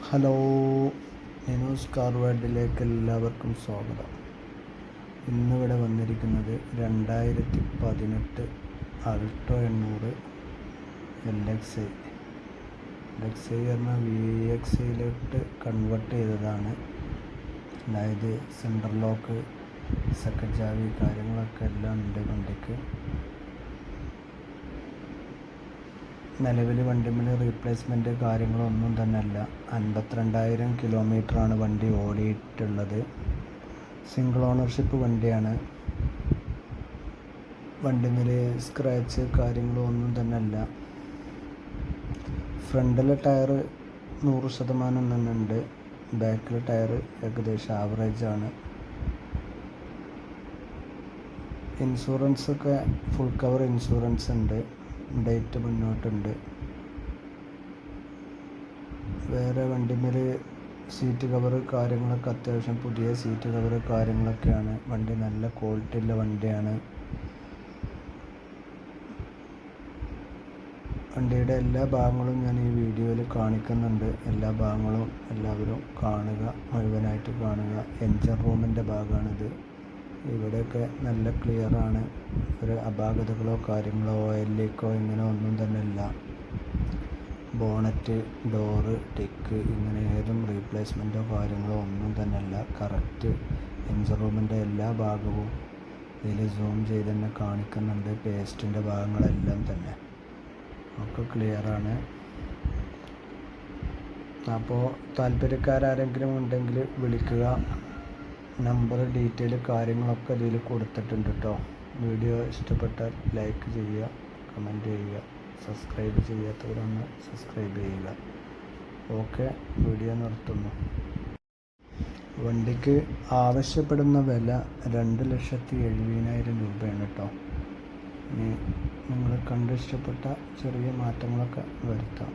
Hello, നെനൂസ് car വേൾഡിലേക്ക് എല്ലാവർക്കും സ്വാഗതം. ഇന്നിവിടെ വന്നിരിക്കുന്നത് 2018 ആൾട്ടോ 800 LXi പറഞ്ഞാൽ VXiയിലോട്ട് കൺവേർട്ട് ചെയ്തതാണ്. അതായത് സെൻട്രൽ ലോക്ക്, സെക്കൻഡ് ചാവി കാര്യങ്ങളൊക്കെ എല്ലാം ഉണ്ട് വണ്ടിക്ക്. നിലവിൽ വണ്ടിയിൽ റീപ്ലേസ്മെൻറ്റ് കാര്യങ്ങളൊന്നും തന്നെ അല്ല. 52,000 കിലോമീറ്ററാണ് വണ്ടി ഓടിയിട്ടുള്ളത്. സിംഗിൾ ഓണർഷിപ്പ് വണ്ടിയാണ്. വണ്ടിയിൽ സ്ക്രാച്ച് കാര്യങ്ങളൊന്നും തന്നെ അല്ല. ഫ്രണ്ടിലെ ടയർ 100% തന്നെ ഉണ്ട്. ബാക്കിലെ ടയർ ഏകദേശം ആവറേജാണ്. ഇൻഷുറൻസൊക്കെ ഫുൾ കവർ ഇൻഷുറൻസ് ഉണ്ട്. ഡേറ്റ് മുന്നോട്ടുണ്ട്. വേറെ വണ്ടിമേൽ സീറ്റ് കവർ കാര്യങ്ങളൊക്കെ അത്യാവശ്യം പുതിയ സീറ്റ് കവർ കാര്യങ്ങളൊക്കെയാണ്. വണ്ടി നല്ല ക്വാളിറ്റി ഉള്ള വണ്ടിയാണ്. വണ്ടിയുടെ എല്ലാ ഭാഗങ്ങളും ഞാൻ ഈ വീഡിയോയിൽ കാണിക്കുന്നുണ്ട്. എല്ലാ ഭാഗങ്ങളും എല്ലാവരും കാണുക, മുഴുവനായിട്ട് കാണുക. എൻജിൻ റൂമിൻ്റെ ഭാഗമാണിത്. ഇവിടെയൊക്കെ നല്ല ക്ലിയറാണ്. ഒരു അപാകതകളോ കാര്യങ്ങളോ ഓയിൽ ലീക്കോ ഇങ്ങനെ ഒന്നും തന്നെ ഇല്ല. ബോണറ്റ്, ഡോറ്, ടിക്ക് ഇങ്ങനെ ഏതും റീപ്ലേസ്മെൻറ്റോ കാര്യങ്ങളോ ഒന്നും തന്നെ ഇല്ല. കറക്റ്റ് എൻജിൻ റൂമിൻ്റെ എല്ലാ ഭാഗവും ഇതിൽ സൂം ചെയ്ത് തന്നെ കാണിക്കുന്നുണ്ട്. പേസ്റ്റിൻ്റെ ഭാഗങ്ങളെല്ലാം തന്നെ ഒക്കെ ക്ലിയറാണ്. അപ്പോൾ താല്പര്യക്കാരെങ്കിലും ഉണ്ടെങ്കിൽ വിളിക്കുക. നമ്പർ, ഡീറ്റെയിൽ കാര്യങ്ങളൊക്കെ ഇതിൽ കൊടുത്തിട്ടുണ്ട് കേട്ടോ. വീഡിയോ ഇഷ്ടപ്പെട്ടാൽ ലൈക്ക് ചെയ്യുക, കമൻറ്റ് ചെയ്യുക. സബ്സ്ക്രൈബ് ചെയ്യാത്തവരൊന്ന് സബ്സ്ക്രൈബ് ചെയ്യുക. ഓക്കെ, വീഡിയോ നിർത്തുന്നു. വണ്ടിക്ക് ആവശ്യപ്പെടുന്ന വില 2,70,000 രൂപയാണ് കേട്ടോ. ഇനി നിങ്ങൾ കണ്ടിഷ്ടപ്പെട്ട ചെറിയ മാറ്റങ്ങളൊക്കെ വരുത്താം.